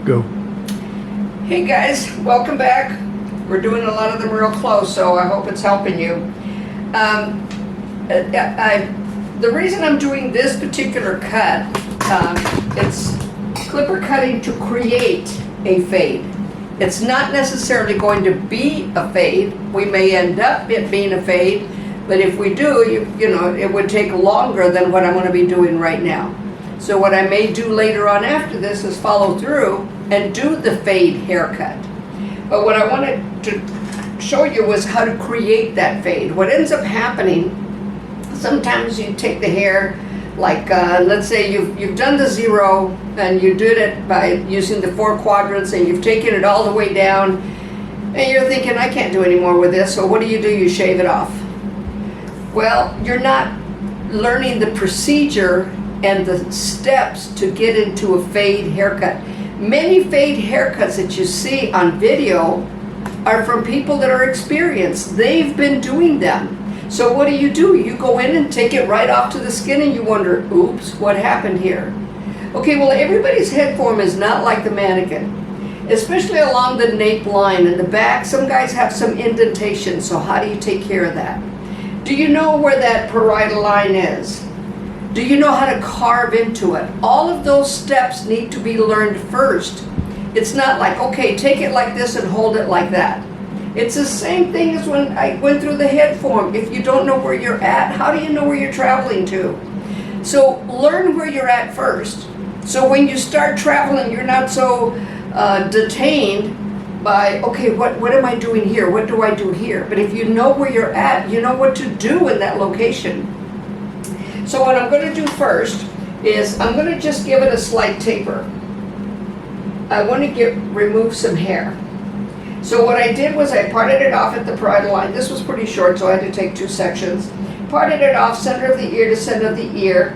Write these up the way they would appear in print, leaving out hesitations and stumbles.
Go. Hey guys, welcome back. We're doing a lot of them real close, so I hope it's helping you. The reason I'm doing this particular cut, it's clipper cutting to create a fade. It's not necessarily going to be a fade. We may end up it being a fade, but if we do, you know, it would take longer than what I'm going to be doing right now. So what I may do later on after this is follow through and do the fade haircut. But what I wanted to show you was how to create that fade. What ends up happening, sometimes you take the hair, like let's say you've done the zero and you did it by using the 4 quadrants and you've taken it all the way down and you're thinking, I can't do any more with this, so what do? You shave it off. Well, you're not learning the procedure and the steps to get into a fade haircut. Many fade haircuts that you see on video are from people that are experienced. They've been doing them. So what do? You go in and take it right off to the skin and you wonder, oops, what happened here? Okay, well, everybody's head form is not like the mannequin, especially along the nape line and the back. Some guys have some indentation, so how do you take care of that? Do you know where that parietal line is? Do you know how to carve into it? All of those steps need to be learned first. It's not like, okay, take it like this and hold it like that. It's the same thing as when I went through the head form. If you don't know where you're at, how do you know where you're traveling to? So learn where you're at first. So when you start traveling, you're not so detained by, okay, what am I doing here? What do I do here? But if you know where you're at, you know what to do in that location. So what I'm going to do first is I'm going to just give it a slight taper. I want to remove some hair. So what I did was I parted it off at the parietal line. This was pretty short, so I had to take 2 sections. Parted it off center of the ear to center of the ear.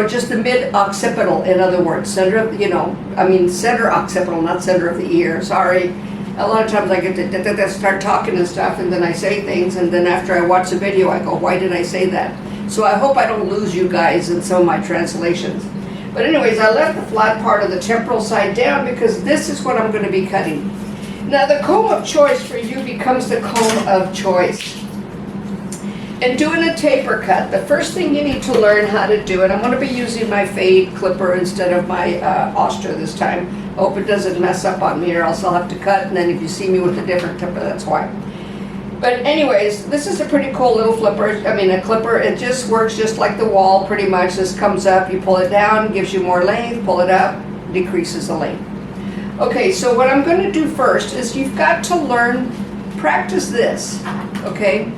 Just the mid-occipital, in other words. Center occipital, not center of the ear. Sorry. A lot of times I get to start talking and stuff, and then I say things, and then after I watch the video, I go, why did I say that? So I hope I don't lose you guys in some of my translations. But anyways, I left the flat part of the temporal side down because this is what I'm going to be cutting. Now the comb of choice for you becomes the comb of choice. In doing a taper cut, the first thing you need to learn how to do it, I'm going to be using my fade clipper instead of my Ostra this time. Hope it doesn't mess up on me or else I'll have to cut, and then if you see me with a different clipper, that's why. But anyways, this is a pretty cool little a clipper. It just works just like the wall pretty much. This comes up, you pull it down, gives you more length, pull it up, decreases the length. Okay, so what I'm going to do first is you've got to practice this, okay?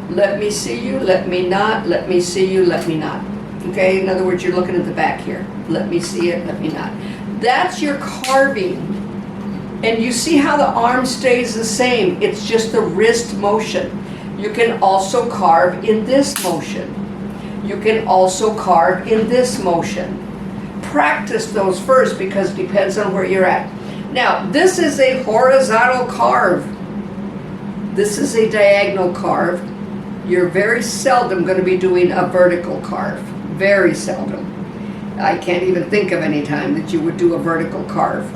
Let me see you, let me not, let me see you, let me not. Okay, in other words, you're looking at the back here. Let me see it, let me not. That's your carving. And you see how the arm stays the same. It's just the wrist motion. You can also carve in this motion. You can also carve in this motion. Practice those first because it depends on where you're at. Now, this is a horizontal carve. This is a diagonal carve. You're very seldom going to be doing a vertical carve. Very seldom. I can't even think of any time that you would do a vertical carve.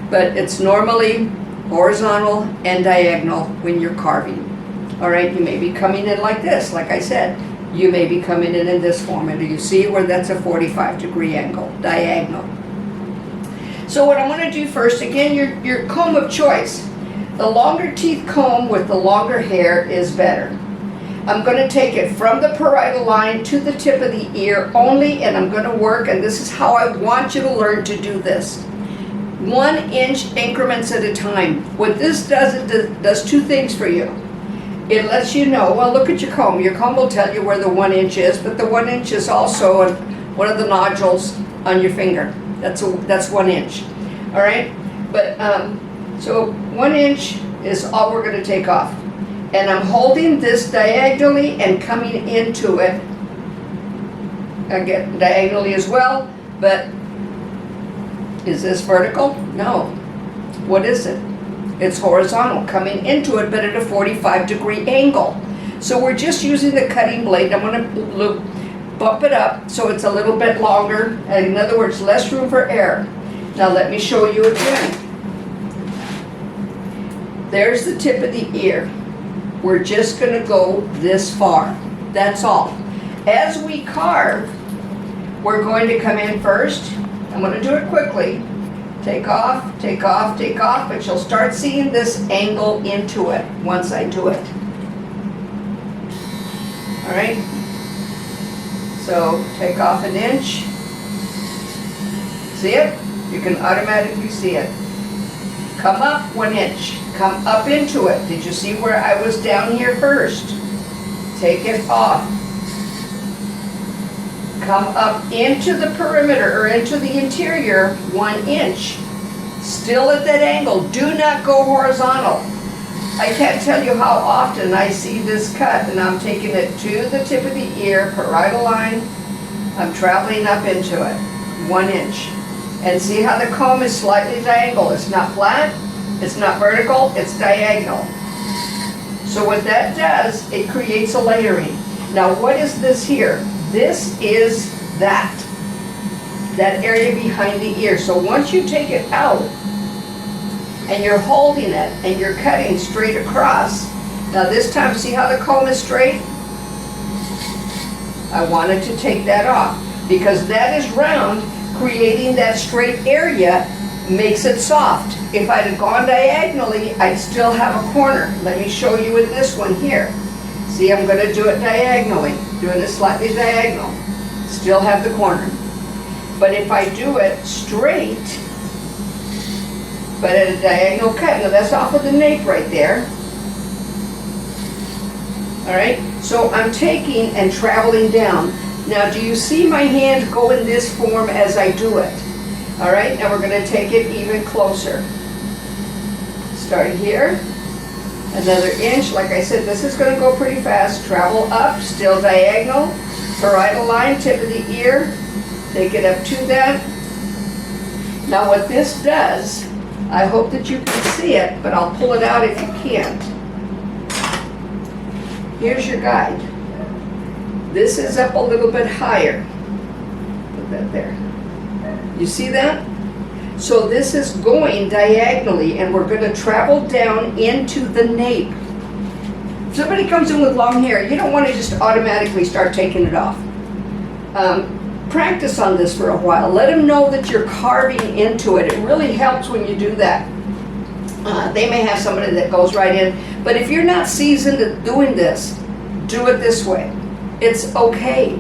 But it's normally horizontal and diagonal when you're carving. All right, you may be coming in like this, like I said. You may be coming in this form, and do you see where that's a 45-degree angle, diagonal? So what I'm going to do first, again, your comb of choice. The longer teeth comb with the longer hair is better. I'm going to take it from the parietal line to the tip of the ear only, and I'm going to work, and this is how I want you to learn to do this. 1-inch increments at a time. What this does, it does 2 things for you. It lets you know, well, look at your comb. Your comb will tell you where the 1 inch is, but the 1 inch is also on one of the nodules on your finger. That's 1 inch. All right? But, so 1 inch is all we're going to take off. And I'm holding this diagonally and coming into it. Again, diagonally as well, but is this vertical? No. What is it? It's horizontal, coming into it, but at a 45-degree angle. So we're just using the cutting blade. I'm going to bump it up so it's a little bit longer. In other words, less room for error. Now let me show you again. There's the tip of the ear. We're just gonna go this far. That's all. As we carve, we're going to come in first. I'm gonna do it quickly. Take off, take off, take off, but you'll start seeing this angle into it once I do it. All right? So take off an inch. See it? You can automatically see it. Come up 1 inch. Come up into it. Did you see where I was down here first? Take it off. Come up into the perimeter or into the interior 1 inch. Still at that angle. Do not go horizontal. I can't tell you how often I see this cut, and I'm taking it to the tip of the ear, parietal line. I'm traveling up into it 1 inch. And see how the comb is slightly diagonal. It's not flat, it's not vertical, it's diagonal. So what that does, it creates a layering. Now what is this here? This is that area behind the ear. So once you take it out and you're holding it and you're cutting straight across, now this time see how the comb is straight? I wanted to take that off because that is round. Creating that straight area makes it soft. If I'd have gone diagonally, I'd still have a corner. Let me show you with this one here. See, I'm going to do it diagonally, doing it slightly diagonal. Still have the corner. But if I do it straight, but at a diagonal cut, now that's off of the nape right there. All right, so I'm taking and traveling down. Now, do you see my hand go in this form as I do it? All right, now we're going to take it even closer. Start here, another inch. Like I said, this is going to go pretty fast. Travel up, still diagonal, parietal line, tip of the ear. Take it up to that. Now, what this does, I hope that you can see it, but I'll pull it out if you can't. Here's your guide. This is up a little bit higher. Put that there. You see that? So this is going diagonally, and we're going to travel down into the nape. If somebody comes in with long hair, you don't want to just automatically start taking it off. Practice on this for a while. Let them know that you're carving into it. It really helps when you do that. They may have somebody that goes right in, but if you're not seasoned at doing this, do it this way. It's okay.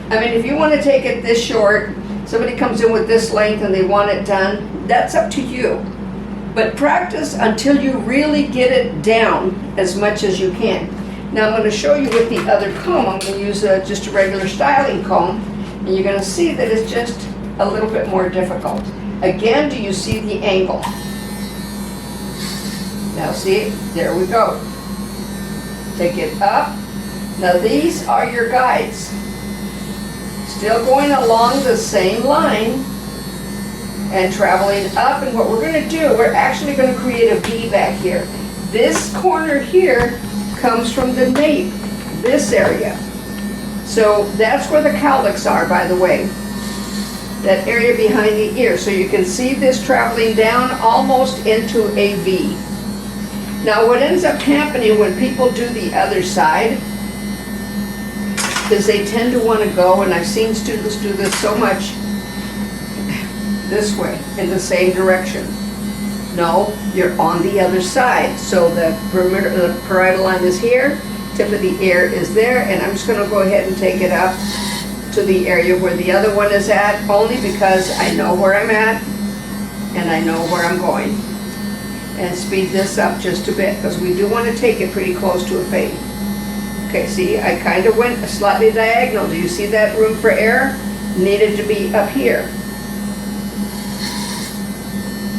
I mean, if you want to take it this short, somebody comes in with this length and they want it done, that's up to you. But practice until you really get it down as much as you can. Now I'm going to show you with the other comb. I'm going to use just a regular styling comb, and you're going to see that it's just a little bit more difficult. Again, do you see the angle? Now see, there we go. Take it up. Now these are your guides. Still going along the same line and traveling up, and what we're going to do, we're actually going to create a V back here. This corner here comes from the nape, this area. So that's where the cowlicks are, by the way. That area behind the ear. So you can see this traveling down almost into a V. Now what ends up happening when people do the other side is they tend to want to go, and I've seen students do this so much, this way, in the same direction. No, you're on the other side. So the parietal line is here, tip of the ear is there, and I'm just going to go ahead and take it up to the area where the other one is at, only because I know where I'm at and I know where I'm going. And speed this up just a bit, because we do want to take it pretty close to a fade. Okay, see, I kind of went slightly diagonal. Do you see that room for error? Needed to be up here.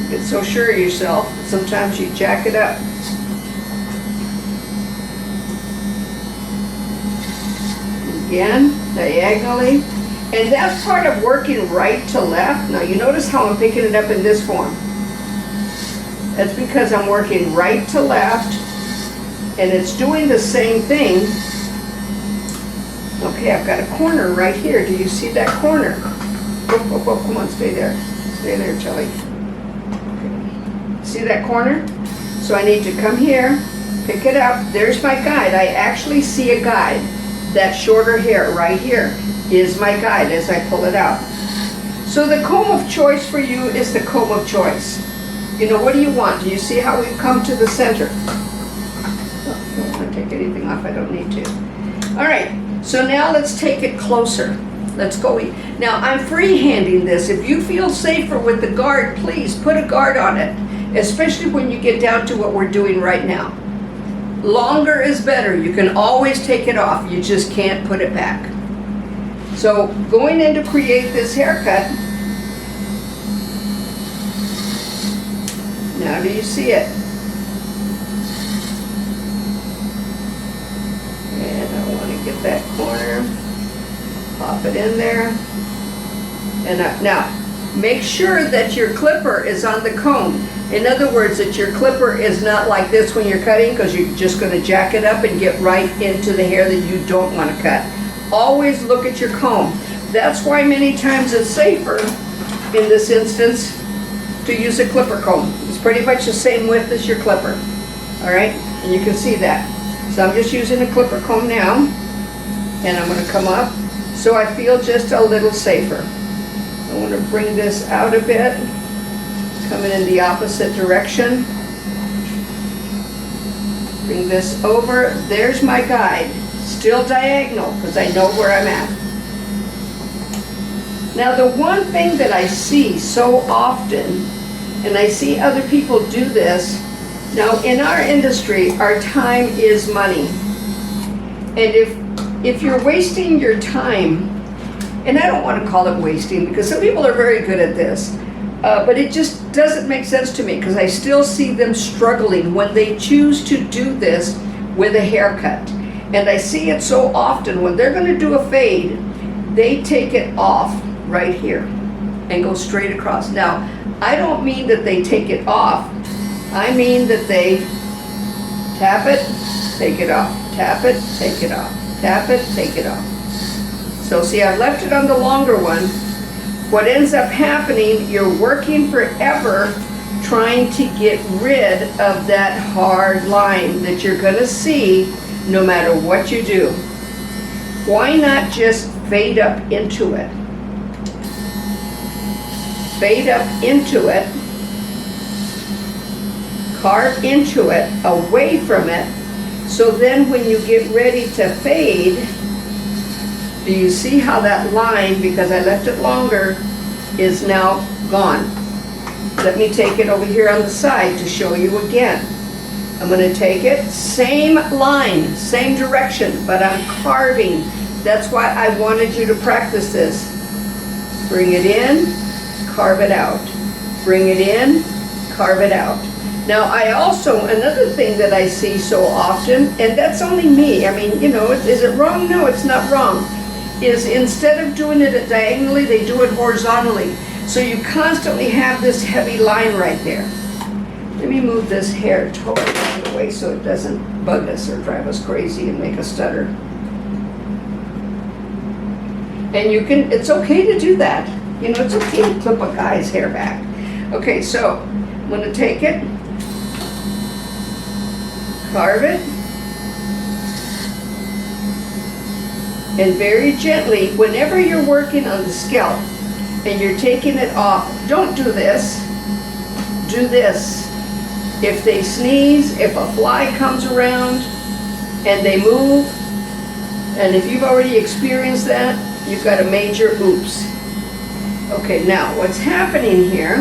Get so sure of yourself, sometimes you jack it up. Again, diagonally. And that's part of working right to left. Now you notice how I'm picking it up in this form. That's because I'm working right to left, and it's doing the same thing. Okay, I've got a corner right here. Do you see that corner? Oh, come on, stay there. Stay there, Charlie. See that corner? So I need to come here, pick it up. There's my guide. I actually see a guide. That shorter hair right here is my guide as I pull it out. So the comb of choice for you is the comb of choice. You know, what do you want? Do you see how we've come to the center? Oh, I don't want to take anything off. I don't need to. All right. So now let's take it closer. Let's go. Now I'm free-handing this. If you feel safer with the guard, please put a guard on it, especially when you get down to what we're doing right now. Longer is better. You can always take it off. You just can't put it back. So going in to create this haircut, now do you see it? And I want to get that corner, pop it in there. And now make sure that your clipper is on the comb. In other words, that your clipper is not like this when you're cutting, because you're just going to jack it up and get right into the hair that you don't want to cut. Always look at your comb. That's why many times it's safer, in this instance, to use a clipper comb. It's pretty much the same width as your clipper. All right? And you can see that. So I'm just using a clipper comb now, and I'm going to come up so I feel just a little safer. I want to bring this out a bit, coming in the opposite direction. Bring this over. There's my guide. Still diagonal, because I know where I'm at. Now the one thing that I see so often, and I see other people do this, now in our industry, our time is money. And if you're wasting your time, and I don't want to call it wasting, because some people are very good at this, but it just doesn't make sense to me, because I still see them struggling when they choose to do this with a haircut. And I see it so often when they're going to do a fade, they take it off right here and go straight across. Now, I don't mean that they take it off. I mean that they tap it, take it off, tap it, take it off, tap it, take it off. So see, I've left it on the longer one. What ends up happening, you're working forever trying to get rid of that hard line that you're going to see no matter what you do. Why not just fade up into it? Fade up into it, carve into it, away from it, so then when you get ready to fade, do you see how that line, because I left it longer, is now gone? Let me take it over here on the side to show you again. I'm going to take it, same line, same direction, but I'm carving. That's why I wanted you to practice this. Bring it in, carve it out. Bring it in, carve it out. Now I also, another thing that I see so often, and that's only me, I mean, you know, is it wrong? No, it's not wrong. Is instead of doing it diagonally, they do it horizontally. So you constantly have this heavy line right there. Let me move this hair totally out of the way so it doesn't bug us or drive us crazy and make us stutter. And you can, it's okay to do that. You know, it's okay to clip a guy's hair back. Okay, so I'm going to take it, carve it, and very gently, whenever you're working on the scalp and you're taking it off, don't do this, do this. If they sneeze, if a fly comes around and they move, and if you've already experienced that, you've got a major oops. Okay, now what's happening here,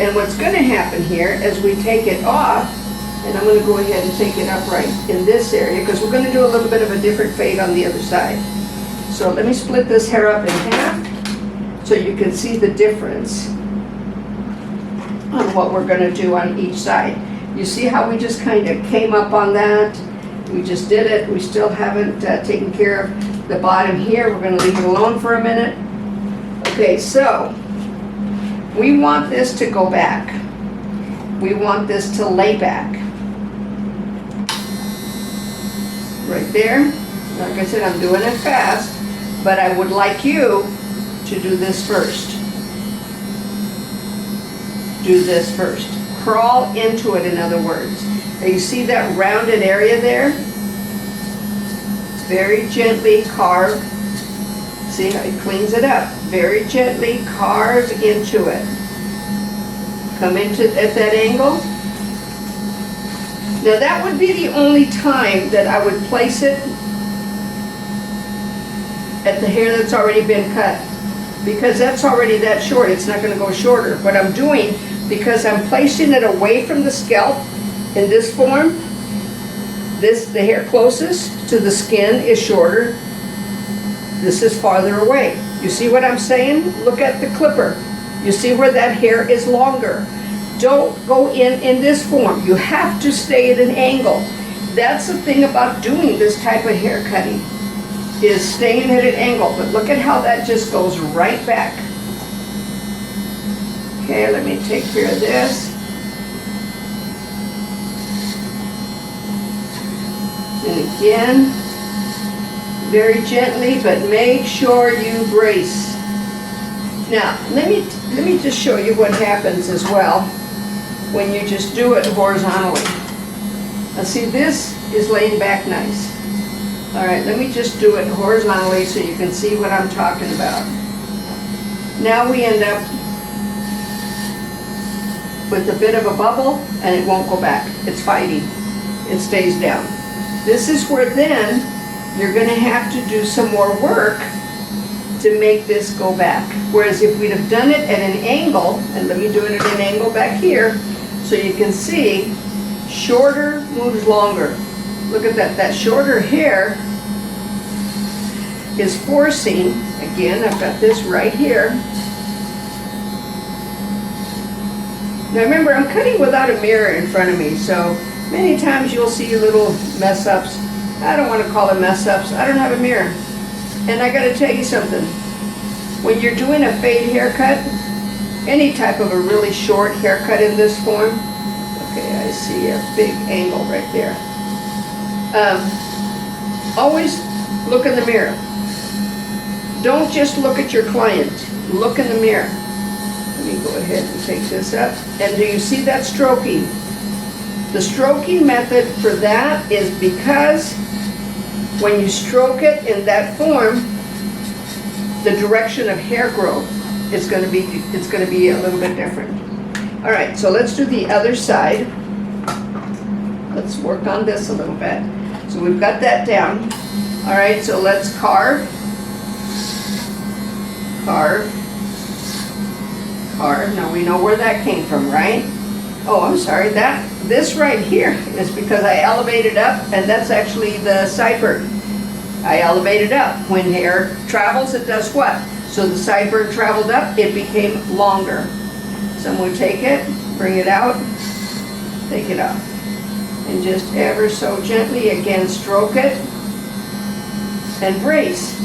and what's going to happen here as we take it off, and I'm going to go ahead and take it up right in this area, because we're going to do a little bit of a different fade on the other side. So let me split this hair up in half so you can see the difference on what we're going to do on each side. You see how we just kind of came up on that? We just did it. We still haven't taken care of the bottom here. We're going to leave it alone for a minute. Okay, so we want this to go back. We want this to lay back. Right there. Like I said, I'm doing it fast, but I would like you to do this first. do this first. Crawl into it, in other words. Now you see that rounded area there? Very gently carve. See how it cleans it up? Very gently carve into it. Come into at that angle. Now that would be the only time that I would place it at the hair that's already been cut, because that's already that short. It's not going to go shorter. What I'm doing, because I'm placing it away from the scalp in this form, the hair closest to the skin is shorter. This is farther away. You see what I'm saying? Look at the clipper. You see where that hair is longer. Don't go in this form. You have to stay at an angle. That's the thing about doing this type of hair cutting, is staying at an angle. But look at how that just goes right back. Okay, let me take care of this. And again, very gently, but make sure you brace. Now, let me just show you what happens as well when you just do it horizontally. Now see, this is laying back nice. All right, let me just do it horizontally so you can see what I'm talking about. Now we end up with a bit of a bubble, and it won't go back. It's fighting. It stays down. This is where then you're going to have to do some more work to make this go back. Whereas if we'd have done it at an angle, and let me do it at an angle back here, so you can see, shorter moves longer. Look at that. That shorter hair is forcing, again, I've got this right here. Now remember, I'm cutting without a mirror in front of me, so many times you'll see little mess-ups. I don't want to call them mess-ups. I don't have a mirror. And I got to tell you something. When you're doing a fade haircut, any type of a really short haircut in this form, okay, I see a big angle right there. Always look in the mirror. Don't just look at your client. Look in the mirror. Let me go ahead and take this up. And do you see that stroking? The stroking method for that is because when you stroke it in that form, the direction of hair growth is going to be a little bit different. All right, so let's do the other side. Let's work on this a little bit. So we've got that down. All right, so let's carve, carve, carve. Now we know where that came from, right? Oh, I'm sorry, this right here is because I elevated up, and that's actually the sideburn. I elevated up. When hair travels, it does what? So the sideburn traveled up, it became longer. So I'm going to take it, bring it out, take it off. And just ever so gently, again, stroke it, and brace.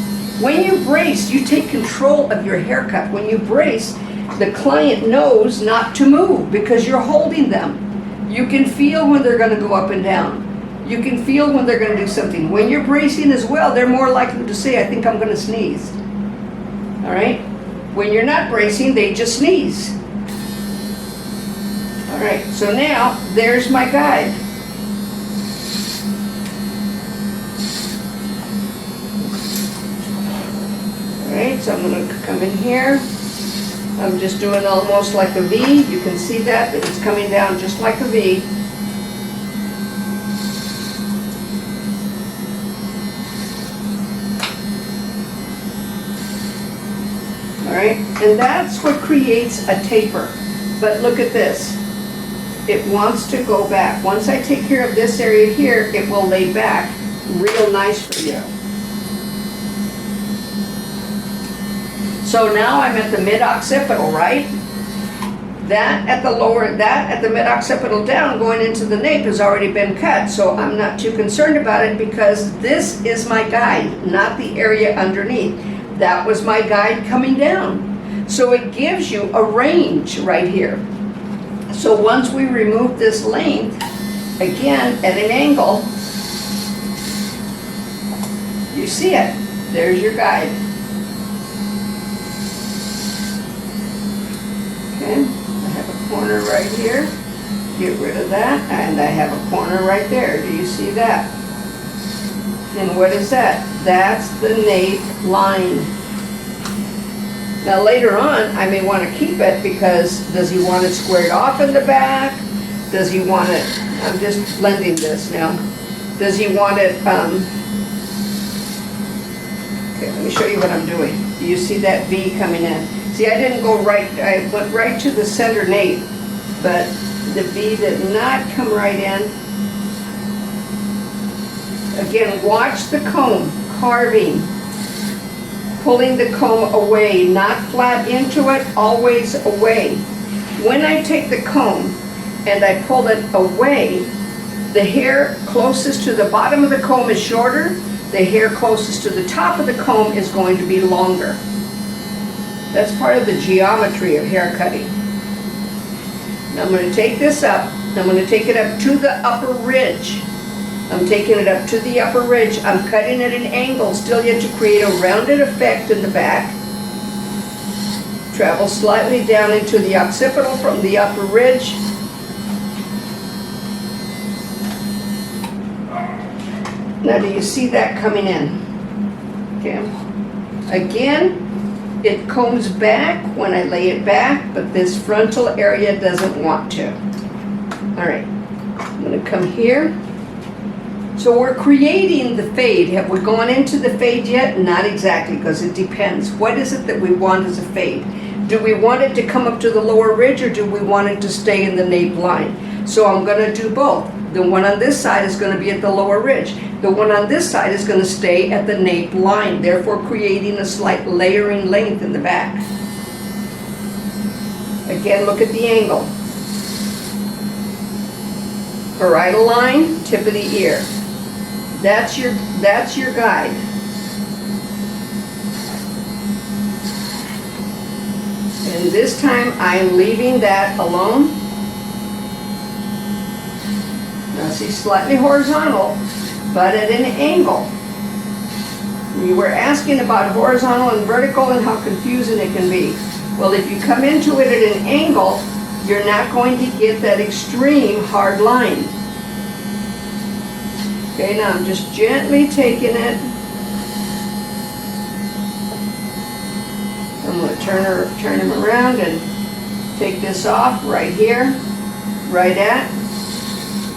When you brace, you take control of your haircut. When you brace, the client knows not to move because you're holding them. You can feel when they're going to go up and down. You can feel when they're going to do something. When you're bracing as well, they're more likely to say, I think I'm going to sneeze. All right? When you're not bracing, they just sneeze. All right, so now there's my guide. All right, so I'm going to come in here. I'm just doing almost like a V. You can see that it's coming down just like a V. All right, and that's what creates a taper. But look at this. It wants to go back. Once I take care of this area here, it will lay back real nice for you. So now I'm at the mid-occipital, right? That at the mid-occipital down going into the nape has already been cut, so I'm not too concerned about it because this is my guide, not the area underneath. That was my guide coming down. So it gives you a range right here. So once we remove this length, again, at an angle, you see it. There's your guide. Okay, I have a corner right here. Get rid of that, and I have a corner right there. Do you see that? And what is that? That's the nape line. Now later on, I may want to keep it because does he want it squared off in the back? Does he want it, I'm just blending this now. Does he want it, okay, let me show you what I'm doing. Do you see that V coming in? See, I didn't go right, I went right to the center nape, but the V did not come right in. Again, watch the comb, carving, pulling the comb away, not flat into it, always away. When I take the comb and I pull it away, the hair closest to the bottom of the comb is shorter, the hair closest to the top of the comb is going to be longer. That's part of the geometry of hair cutting. Now I'm going to take this up, I'm going to take it up to the upper ridge. I'm taking it up to the upper ridge. I'm cutting at an angle, still yet to create a rounded effect in the back. Travel slightly down into the occipital from the upper ridge. Now do you see that coming in? Okay. Again, it combs back when I lay it back, but this frontal area doesn't want to. All right, I'm going to come here. So we're creating the fade. Have we gone into the fade yet? Not exactly, because it depends. What is it that we want as a fade? Do we want it to come up to the lower ridge, or do we want it to stay in the nape line? So I'm going to do both. The one on this side is going to be at the lower ridge. The one on this side is going to stay at the nape line, therefore creating a slight layering length in the back. Again, look at the angle. Parietal line, tip of the ear. That's your guide. And this time I am leaving that alone. Now see, slightly horizontal, but at an angle. You were asking about horizontal and vertical and how confusing it can be. Well, if you come into it at an angle, you're not going to get that extreme hard line. Okay, now I'm just gently taking it. I'm going to turn him around and take this off right here, right at.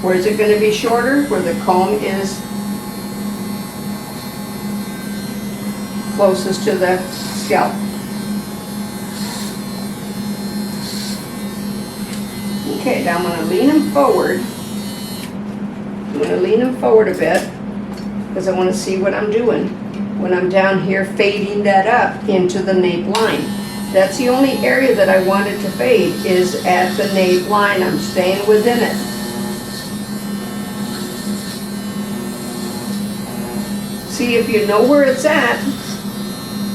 Where is it going to be shorter? Where the comb is closest to the scalp. Okay, now I'm going to lean him forward. I'm going to lean him forward a bit because I want to see what I'm doing when I'm down here fading that up into the nape line. That's the only area that I wanted to fade is at the nape line. I'm staying within it. See, if you know where it's at,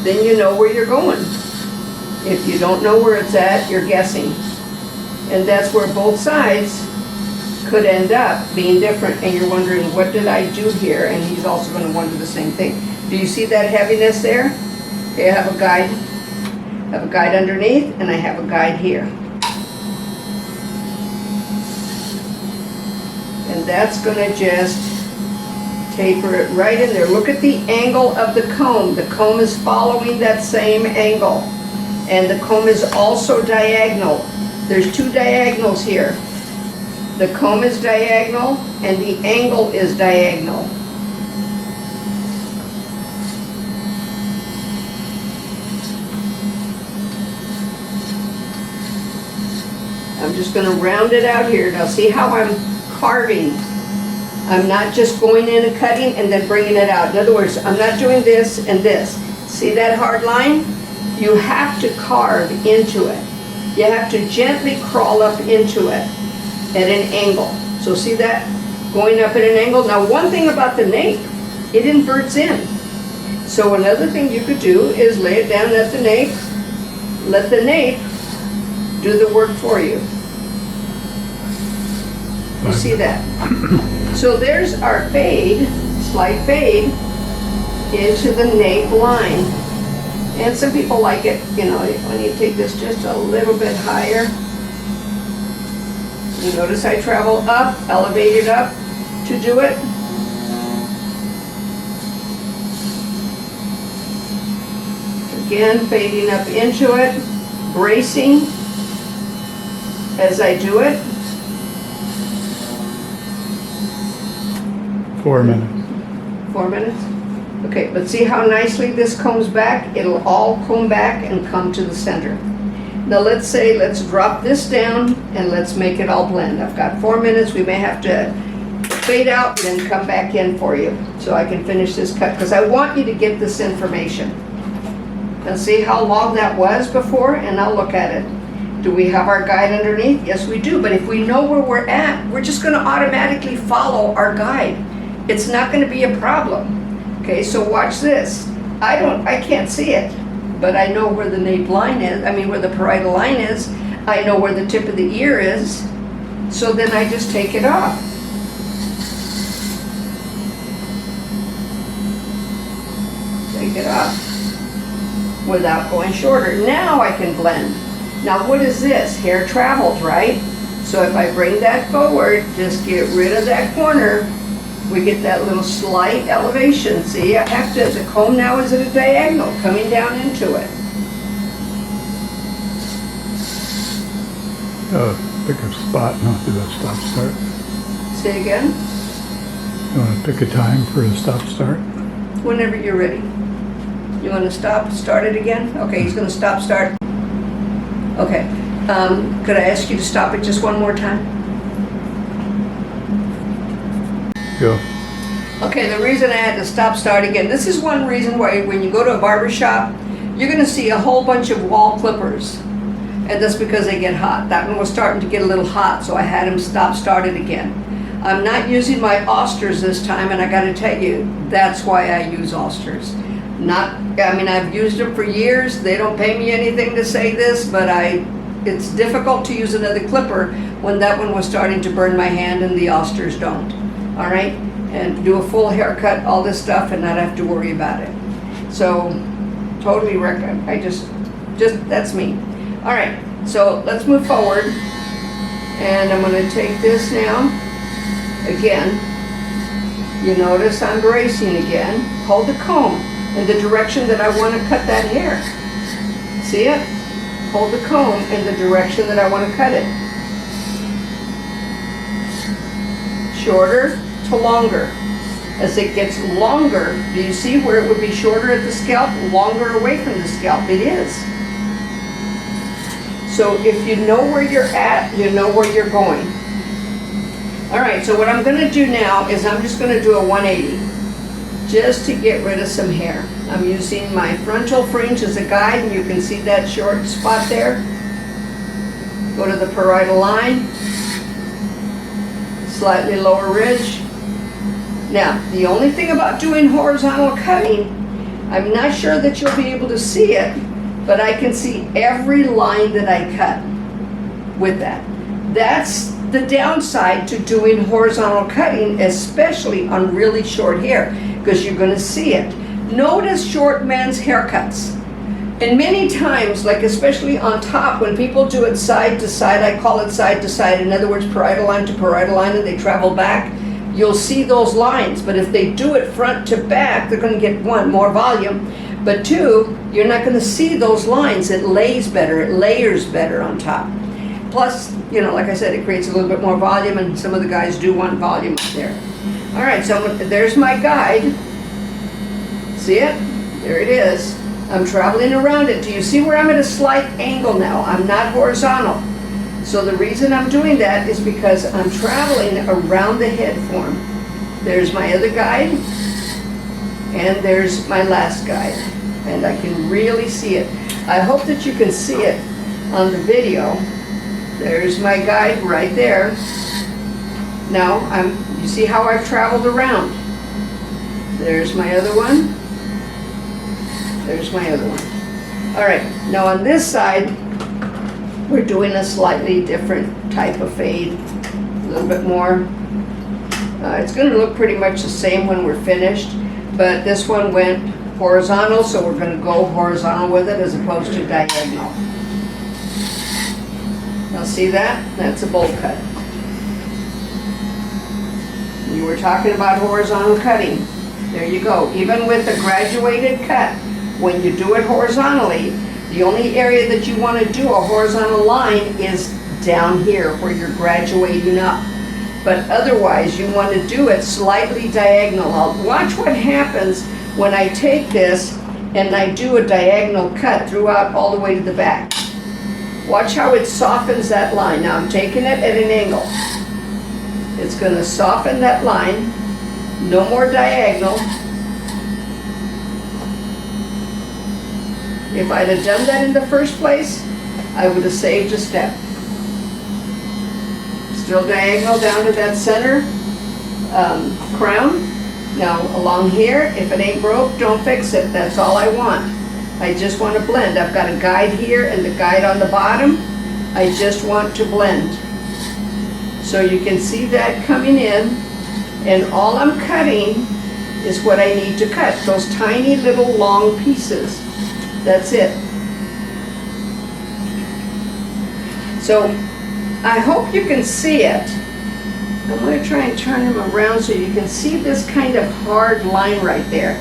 then you know where you're going. If you don't know where it's at, you're guessing. And that's where both sides could end up being different, and you're wondering, what did I do here? And he's also going to wonder the same thing. Do you see that heaviness there? Okay, I have a guide. I have a guide underneath, and I have a guide here. And that's going to just taper it right in there. Look at the angle of the comb. The comb is following that same angle. And the comb is also diagonal. There's two diagonals here. The comb is diagonal and the angle is diagonal. I'm just going to round it out here. Now see how I'm carving. I'm not just going in and cutting and then bringing it out. In other words, I'm not doing this and this. See that hard line? You have to carve into it. You have to gently crawl up into it at an angle. So see that? Going up at an angle. Now one thing about the nape, it inverts in. So another thing you could do is lay it down at the nape, let the nape do the work for you. You see that? So there's our fade, slight fade, into the nape line. And some people like it, you know, when you take this just a little bit higher. You notice I travel up, elevated up to do it. Again, fading up into it, bracing as I do it. 4 minutes. 4 minutes? Okay, but see how nicely this comes back? It'll all come back and come to the center. Now let's drop this down and let's make it all blend. I've got 4 minutes. We may have to fade out and then come back in for you so I can finish this cut because I want you to get this information. Now see how long that was before, and now look at it. Do we have our guide underneath? Yes, we do, but if we know where we're at, we're just gonna automatically follow our guide. It's not gonna be a problem. Okay, so watch this. I can't see it, but I know where the nape line is, where the parietal line is. I know where the tip of the ear is, so then I just take it off. Take it off without going shorter. Now I can blend. Now what is this? Hair travels, right? So if I bring that forward, just get rid of that corner, we get that little slight elevation. See, I have to, the comb now is at a diagonal, coming down into it. Pick a spot, not do a stop start. Say again? You want to pick a time for a stop start? Whenever you're ready. You want to start it again? Okay, he's going to stop, start. Okay, could I ask you to stop it just one more time? Go. Okay, the reason I had to stop, start again, this is one reason why when you go to a barber shop, you're going to see a whole bunch of wall clippers. And that's because they get hot. That one was starting to get a little hot, so I had him stop, start it again. I'm not using my Austers this time, and I got to tell you, that's why I use Austers. I've used them for years. They don't pay me anything to say this, but it's difficult to use another clipper when that one was starting to burn my hand and the Austers don't. All right? And do a full haircut, all this stuff, and not have to worry about it. So, totally recommend. That's me. All right, so let's move forward. And I'm gonna take this now. Again, you notice I'm bracing again. Hold the comb in the direction that I want to cut that hair. See it? Hold the comb in the direction that I want to cut it. Shorter to longer. As it gets longer, do you see where it would be shorter at the scalp, longer away from the scalp? It is. So if you know where you're at, you know where you're going. All right, so what I'm going to do now is I'm just going to do a 180 just to get rid of some hair. I'm using my frontal fringe as a guide, and you can see that short spot there. Go to the parietal line, slightly lower ridge. Now, the only thing about doing horizontal cutting, I'm not sure that you'll be able to see it, but I can see every line that I cut with that. That's the downside to doing horizontal cutting, especially on really short hair, because you're going to see it. Notice short men's haircuts. And many times, like especially on top, when people do it side to side, I call it side to side, in other words, parietal line to parietal line, and they travel back, you'll see those lines. But if they do it front to back, they're going to get, one, more volume, but two, you're not going to see those lines. It lays better, it layers better on top. Plus, like I said, it creates a little bit more volume, and some of the guys do want volume up there. All right, so there's my guide. See it? There it is. I'm traveling around it. Do you see where I'm at a slight angle now? I'm not horizontal. So the reason I'm doing that is because I'm traveling around the head form. There's my other guide, and there's my last guide. And I can really see it. I hope that you can see it on the video. There's my guide right there. Now, you see how I've traveled around. There's my other one. There's my other one. All right, now on this side, we're doing a slightly different type of fade, a little bit more. It's gonna look pretty much the same when we're finished, but this one went horizontal, so we're gonna go horizontal with it as opposed to diagonal. Now see that? That's a bowl cut. You were talking about horizontal cutting. There you go. Even with a graduated cut, when you do it horizontally, the only area that you want to do a horizontal line is down here where you're graduating up. But otherwise, you want to do it slightly diagonal. Watch what happens when I take this and I do a diagonal cut throughout all the way to the back. Watch how it softens that line. Now I'm taking it at an angle. It's going to soften that line. No more diagonal. If I'd have done that in the first place, I would have saved a step. Still diagonal down to that center crown. Now along here, if it ain't broke, don't fix it. That's all I want. I just want to blend. I've got a guide here and the guide on the bottom. I just want to blend. So you can see that coming in, and all I'm cutting is what I need to cut. Those tiny little long pieces. That's it. So I hope you can see it. I'm going to try and turn them around so you can see this kind of hard line right there.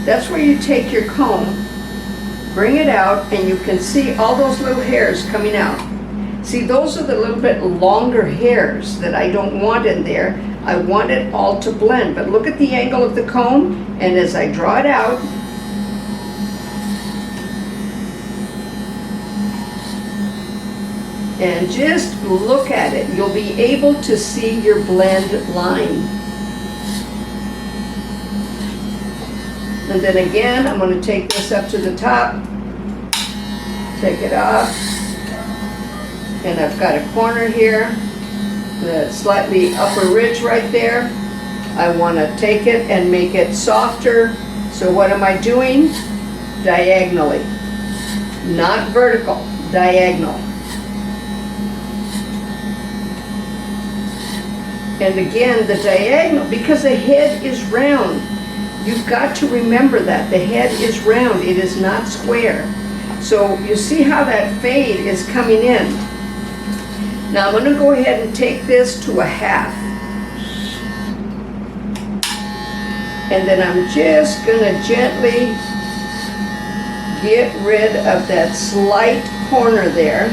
That's where you take your comb, bring it out, and you can see all those little hairs coming out. See, those are the little bit longer hairs that I don't want in there. I want it all to blend. But look at the angle of the comb, and as I draw it out, and just look at it, you'll be able to see your blend line. And then again, I'm going to take this up to the top, take it off, and I've got a corner here, the slightly upper ridge right there. I want to take it and make it softer. So what am I doing? Diagonally, not vertical, diagonal. And again, the diagonal, because the head is round. You've got to remember that. The head is round. It is not square. So you see how that fade is coming in. Now I'm going to go ahead and take this to a half. And then I'm just going to gently get rid of that slight corner there.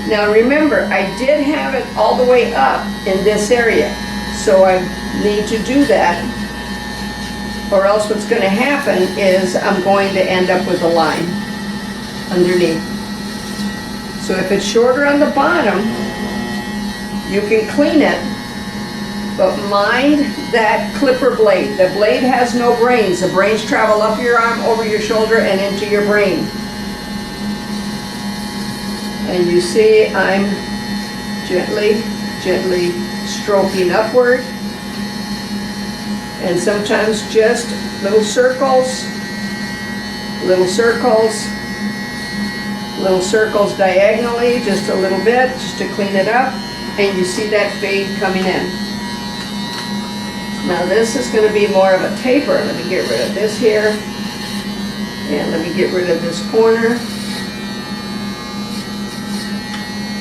Now remember, I did have it all the way up in this area, so I need to do that, or else what's going to happen is I'm going to end up with a line underneath. So if it's shorter on the bottom, you can clean it, but mind that clipper blade. The blade has no brains. The brains travel up your arm, over your shoulder, and into your brain. And you see I'm gently stroking upward, and sometimes just little circles, little circles, little circles diagonally, just a little bit, just to clean it up, and you see that fade coming in. Now this is going to be more of a taper. Let me get rid of this here, and let me get rid of this corner.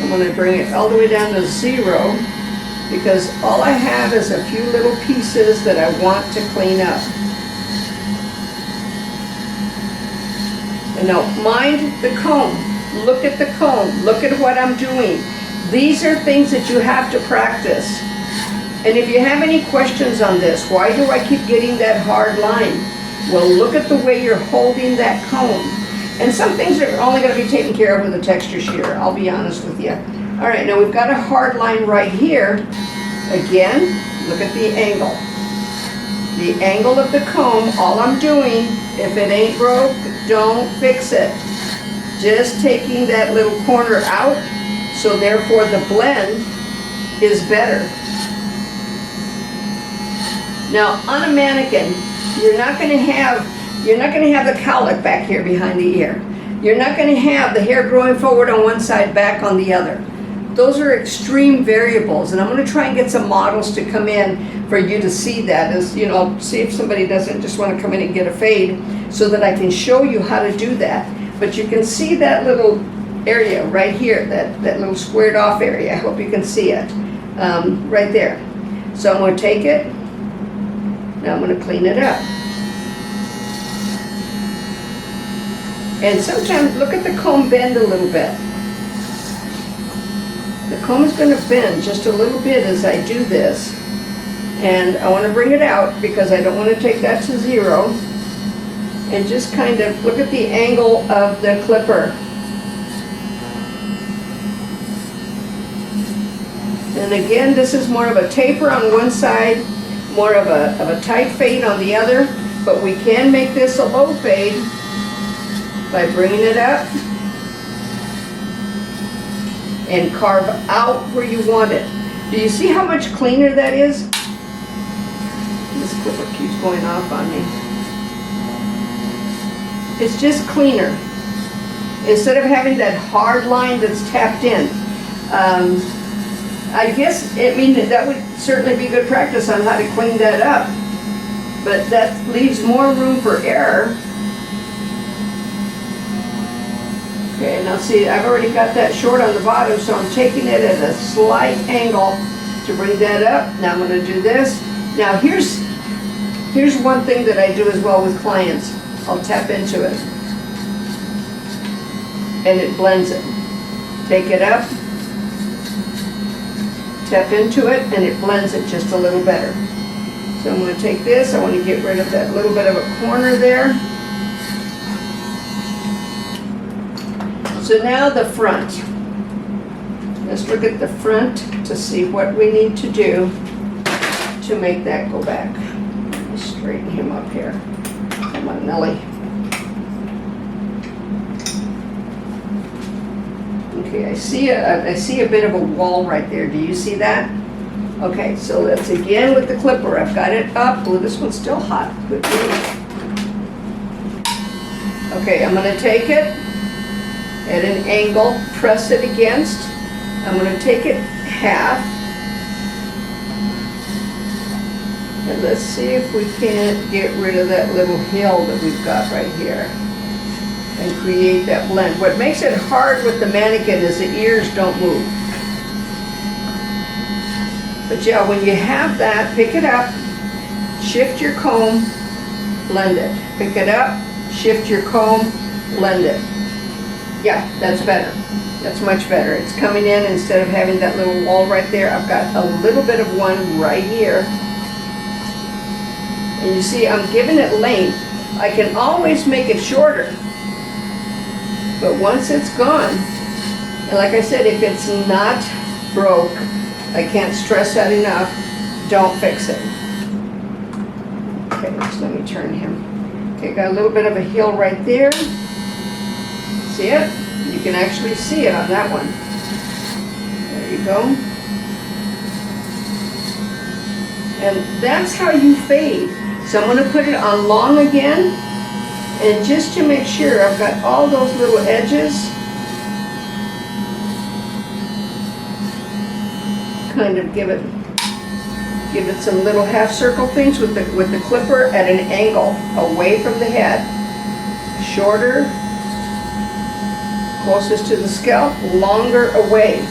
I'm going to bring it all the way down to 0, because all I have is a few little pieces that I want to clean up. And now mind the comb. Look at the comb. Look at what I'm doing. These are things that you have to practice. And if you have any questions on this, why do I keep getting that hard line? Well, look at the way you're holding that comb. And some things are only going to be taken care of with a texture shear, I'll be honest with you. All right, now we've got a hard line right here. Again, look at the angle. The angle of the comb, all I'm doing, if it ain't broke, don't fix it. Just taking that little corner out, so therefore the blend is better. Now, on a mannequin, you're not going to have the cowlick back here behind the ear. You're not going to have the hair growing forward on one side, back on the other. Those are extreme variables, and I'm going to try and get some models to come in for you to see that, as you know, see if somebody doesn't just want to come in and get a fade, so that I can show you how to do that. But you can see that little area right here, that little squared off area. I hope you can see it right there. So I'm going to take it, now I'm going to clean it up. And sometimes, look at the comb bend a little bit. The comb is going to bend just a little bit as I do this. And I want to bring it out because I don't want to take that to 0. And just kind of look at the angle of the clipper. And again, this is more of a taper on one side, more of a tight fade on the other, but we can make this a low fade by bringing it up and carve out where you want it. Do you see how much cleaner that is? This clipper keeps going off on me. It's just cleaner. Instead of having that hard line that's tapped in. I guess, I mean, that would certainly be good practice on how to clean that up. But that leaves more room for error. Okay, now see, I've already got that short on the bottom, so I'm taking it at a slight angle to bring that up. Now I'm going to do this. Now here's one thing that I do as well with clients. I'll tap into it. And it blends it. Take it up. Tap into it, and it blends it just a little better. So I'm going to take this. I want to get rid of that little bit of a corner there. So now the front. Let's look at the front to see what we need to do to make that go back. Let me straighten him up here. Come on, Nellie. Okay, I see a bit of a wall right there. Do you see that? Okay, so let's again with the clipper. I've got it up. Oh, this one's still hot. Good grief. Okay, I'm going to take it at an angle, press it against. I'm going to take it half. And let's see if we can't get rid of that little hill that we've got right here and create that blend. What makes it hard with the mannequin is the ears don't move. But yeah, when you have that, pick it up, shift your comb, blend it. Pick it up, shift your comb, blend it. Yeah, that's better. That's much better. It's coming in instead of having that little wall right there. I've got a little bit of one right here. And you see, I'm giving it length. I can always make it shorter. But once it's gone, and like I said, if it's not broke, I can't stress that enough, don't fix it. Okay, just let me turn him. Okay, got a little bit of a heel right there. See it? You can actually see it on that one. There you go. And that's how you fade. So I'm going to put it on long again. And just to make sure I've got all those little edges kind of give it some little half circle things with the clipper at an angle away from the head. Shorter, closest to the scalp, longer away.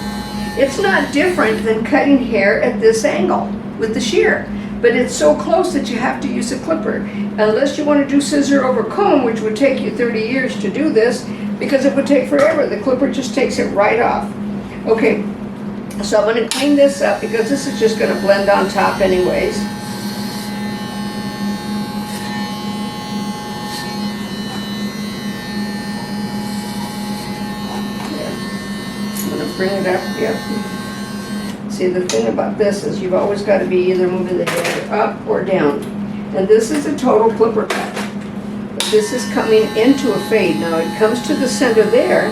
It's not different than cutting hair at this angle with the shear. But it's so close that you have to use a clipper. Unless you want to do scissor over comb, which would take you 30 years to do this, because it would take forever. The clipper just takes it right off. Okay, so I'm going to clean this up because this is just going to blend on top anyways. Yeah. I'm going to bring it up, yep. See, the thing about this is you've always got to be either moving the hair up or down. And this is a total clipper cut. But this is coming into a fade. Now it comes to the center there,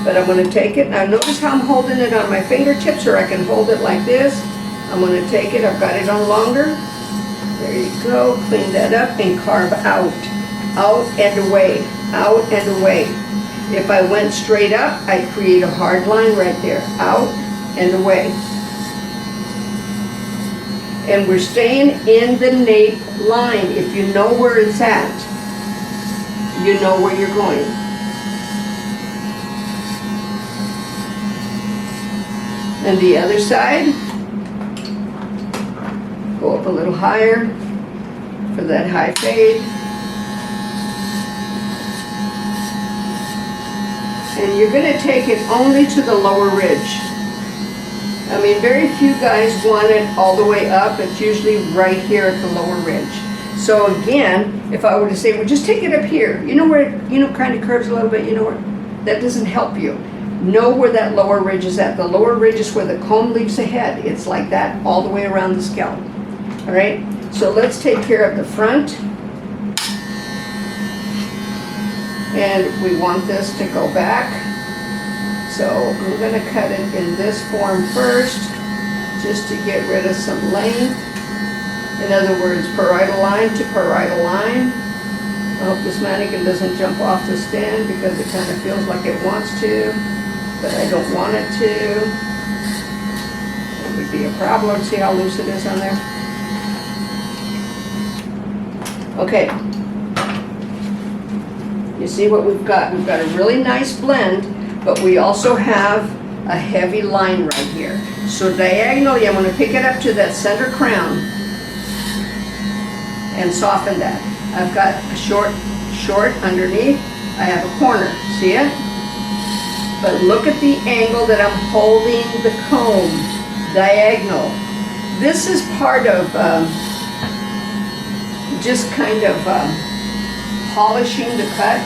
but I'm going to take it. Now notice how I'm holding it on my fingertips, or I can hold it like this. I'm going to take it. I've got it on longer. There you go. Clean that up and carve out. Out and away. Out and away. If I went straight up, I'd create a hard line right there. Out and away. And we're staying in the nape line. If you know where it's at, you know where you're going. And the other side. Go up a little higher for that high fade. And you're going to take it only to the lower ridge. I mean, very few guys want it all the way up. It's usually right here at the lower ridge. So again, if I were to say, well, just take it up here, you know where it, kind of curves a little bit, where, that doesn't help you. Know where that lower ridge is at. The lower ridge is where the comb leaves the head. It's like that all the way around the scalp. All right, so let's take care of the front. And we want this to go back. So I'm going to cut it in this form first, just to get rid of some length. In other words, parietal line to parietal line. I hope this mannequin doesn't jump off the stand because it kind of feels like it wants to, but I don't want it to. It would be a problem. See how loose it is on there? Okay. You see what we've got? We've got a really nice blend, but we also have a heavy line right here. So diagonally, I'm going to pick it up to that center crown and soften that. I've got a short underneath. I have a corner, see it? But look at the angle that I'm holding the comb, diagonal. This is part of just kind of polishing the cut.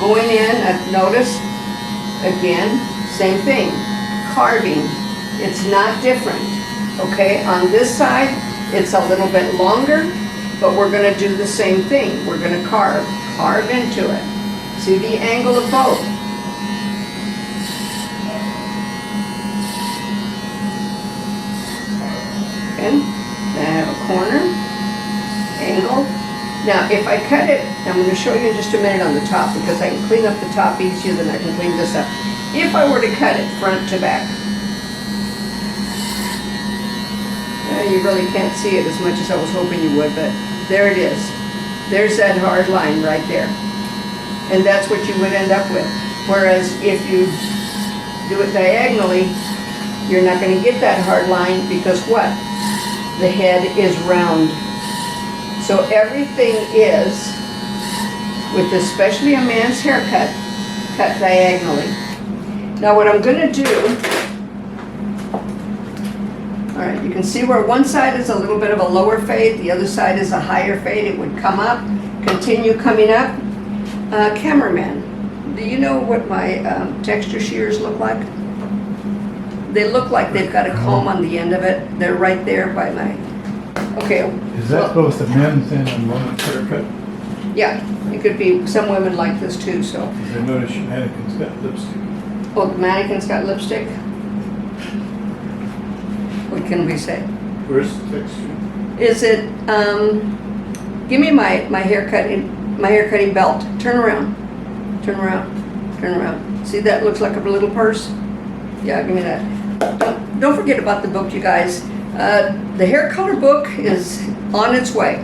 Going in, notice, again, same thing, carving. It's not different, okay? On this side, it's a little bit longer, but we're gonna do the same thing. We're gonna carve into it. See the angle of both. And I have a corner, angle. Now, if I cut it, I'm going to show you in just a minute on the top because I can clean up the top easier than I can clean this up. If I were to cut it front to back, you really can't see it as much as I was hoping you would, but there it is. There's that hard line right there. And that's what you would end up with. Whereas if you do it diagonally, you're not going to get that hard line because what? The head is round. So everything is, with especially a man's haircut, cut diagonally. Now what I'm going to do, all right, you can see where one side is a little bit of a lower fade, the other side is a higher fade. It would come up, continue coming up. Cameraman, do you know what my texture shears look like? They look like they've got a comb on the end of it. They're right there by my, okay. Is that both the men's and the women's haircut? Yeah, it could be, some women like this too, so. Because I noticed your mannequin's got lipstick. Oh, the mannequin's got lipstick? What can we say? Where's the texture? Is it, give me my haircutting belt. Turn around. Turn around. Turn around. See, that looks like a little purse? Yeah, give me that. Don't forget about the book, you guys. The hair color book is on its way,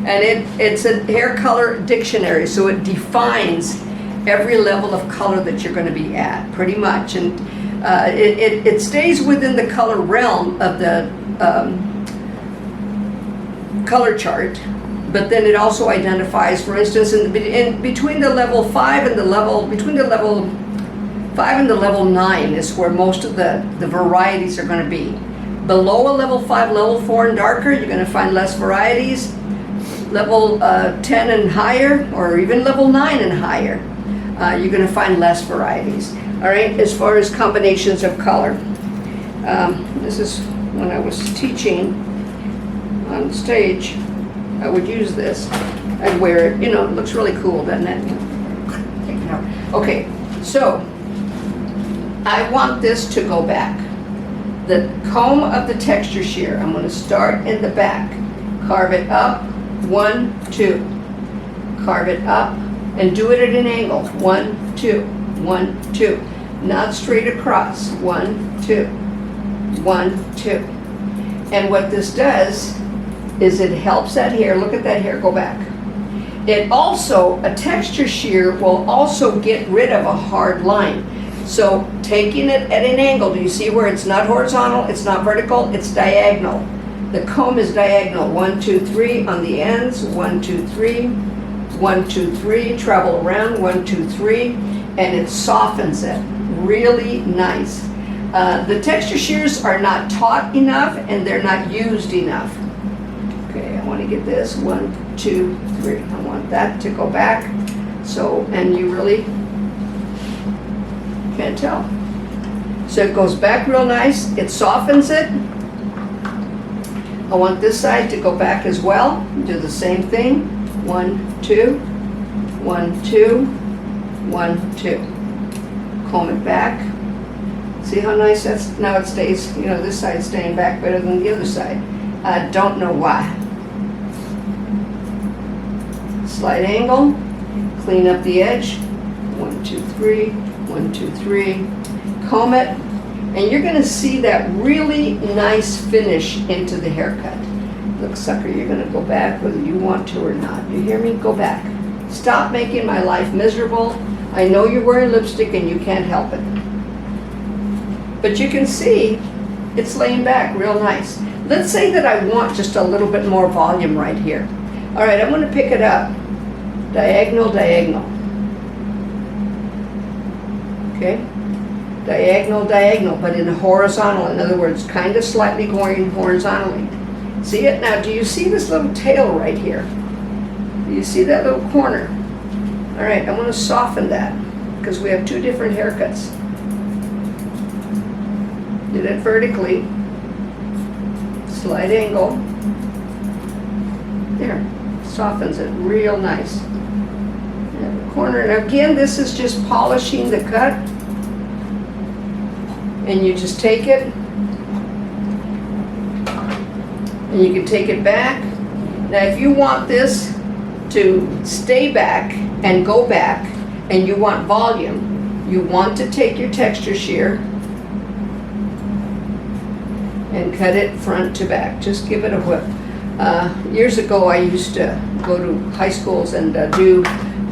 and it's a hair color dictionary, so it defines every level of color that you're going to be at, pretty much, and it stays within the color realm of the color chart, but then it also identifies, for instance, in between the level 5 and the level, between the level 5 and the level 9 is where most of the varieties are going to be. Below a level 5, level 4 and darker, you're going to find less varieties. Level 10 and higher, or even level 9 and higher, you're going to find less varieties. All right, as far as combinations of color. This is when I was teaching on stage, I would use this. I'd wear it, it looks really cool, doesn't it? Take it out. Okay, so I want this to go back. The comb of the texture shear, I'm going to start in the back, carve it up, 1, 2, carve it up, and do it at an angle, 1, 2, 1, 2, not straight across, 1, 2, 1, 2. And what this does is it helps that hair, look at that hair go back. It also, a texture shear will also get rid of a hard line. So taking it at an angle, do you see where it's not horizontal, it's not vertical, it's diagonal. The comb is diagonal, 1, 2, 3 on the ends, 1, 2, 3, 1, 2, 3, travel around, 1, 2, 3, and it softens it. Really nice. The texture shears are not taught enough and they're not used enough. Okay, I want to get this, 1, 2, 3. I want that to go back. So, and you really can't tell. So it goes back real nice, it softens it. I want this side to go back as well. Do the same thing. 1, 2, 1, 2, 1, 2. Comb it back. See how nice that's, now it stays, you know, this side's staying back better than the other side. I don't know why. Slight angle, clean up the edge. 1, 2, 3, 1, 2, 3. Comb it. And you're going to see that really nice finish into the haircut. Look, sucker, you're going to go back whether you want to or not. You hear me? Go back. Stop making my life miserable. I know you're wearing lipstick and you can't help it. But you can see it's laying back real nice. Let's say that I want just a little bit more volume right here. All right, I'm going to pick it up. Diagonal, diagonal. Okay? Diagonal, diagonal, but in a horizontal. In other words, kind of slightly going horizontally. See it? Now, do you see this little tail right here? Do you see that little corner? All right, I want to soften that because we have two different haircuts. Did it vertically. Slight angle. There. Softens it real nice. And the corner. And again, this is just polishing the cut. And you just take it. And you can take it back. Now, if you want this to stay back and go back, and you want volume, you want to take your texture shear and cut it front to back. Just give it a whip. Years ago, I used to go to high schools and do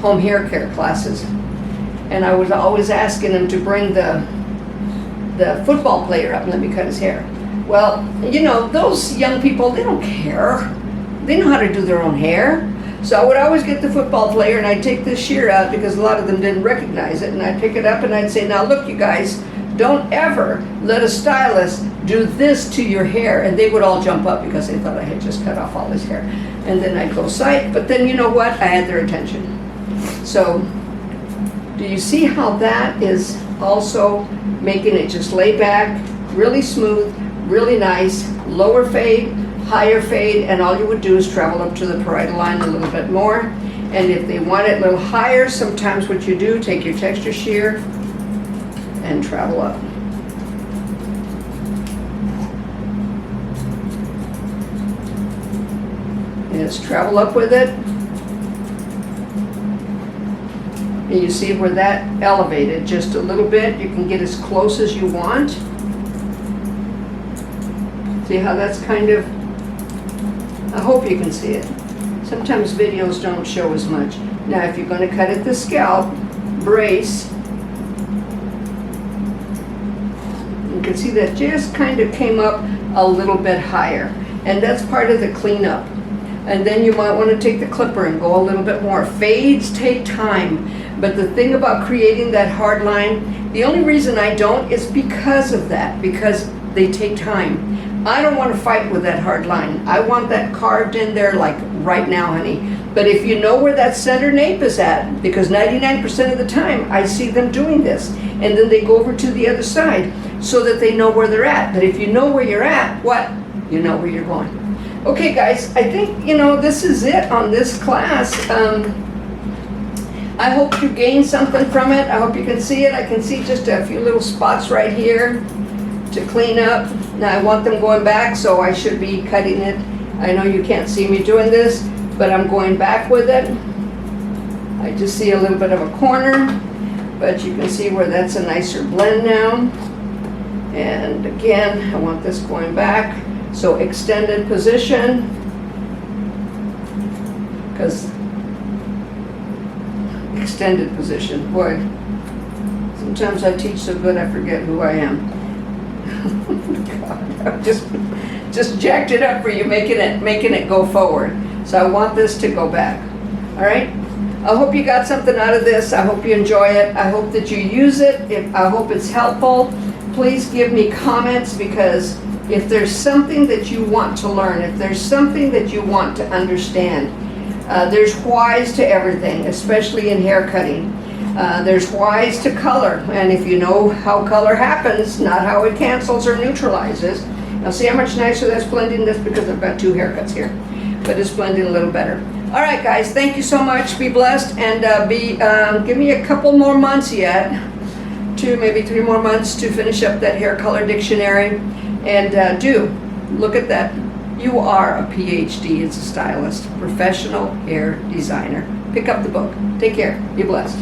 home hair care classes. And I was always asking them to bring the football player up and let me cut his hair. Well, you know, those young people, they don't care. They know how to do their own hair. So I would always get the football player and I'd take this shear out because a lot of them didn't recognize it. And I'd pick it up and I'd say, now look, you guys, don't ever let a stylist do this to your hair. And they would all jump up because they thought I had just cut off all his hair. And then I'd go sight, but then you know what? I had their attention. So do you see how that is also making it just lay back, really smooth, really nice, lower fade, higher fade, and all you would do is travel up to the parietal line a little bit more. And if they want it a little higher, sometimes what you do, take your texture shear and travel up. And just travel up with it. And you see where that elevated just a little bit. You can get as close as you want. See how that's kind of, I hope you can see it. Sometimes videos don't show as much. Now if you're going to cut at the scalp, brace. You can see that just kind of came up a little bit higher. And that's part of the cleanup. And then you might want to take the clipper and go a little bit more. Fades take time. But the thing about creating that hard line, the only reason I don't is because of that, because they take time. I don't want to fight with that hard line. I want that carved in there like right now, honey. But if you know where that center nape is at, because 99% of the time I see them doing this, and then they go over to the other side so that they know where they're at. But if you know where you're at, what? You know where you're going. Okay, guys, I think, you know, this is it on this class. I hope you gained something from it. I hope you can see it. I can see just a few little spots right here to clean up. Now I want them going back, so I should be cutting it. I know you can't see me doing this, but I'm going back with it. I just see a little bit of a corner, but you can see where that's a nicer blend now. And again, I want this going back. So extended position, because extended position, boy, sometimes I teach so good I forget who I am. God, I've just jacked it up for you, making it go forward. So I want this to go back. All right? I hope you got something out of this. I hope you enjoy it. I hope that you use it. I hope it's helpful. Please give me comments, because if there's something that you want to learn, if there's something that you want to understand, there's whys to everything, especially in hair cutting. There's whys to color, and if you know how color happens, not how it cancels or neutralizes. Now see how much nicer that's blending this, because I've got two haircuts here, but it's blending a little better. All right, guys, thank you so much. Be blessed, and give me a couple more months yet, maybe 3 more months to finish up that hair color dictionary, and do look at that. You are a PhD as a stylist, professional hair designer. Pick up the book. Take care. Be blessed.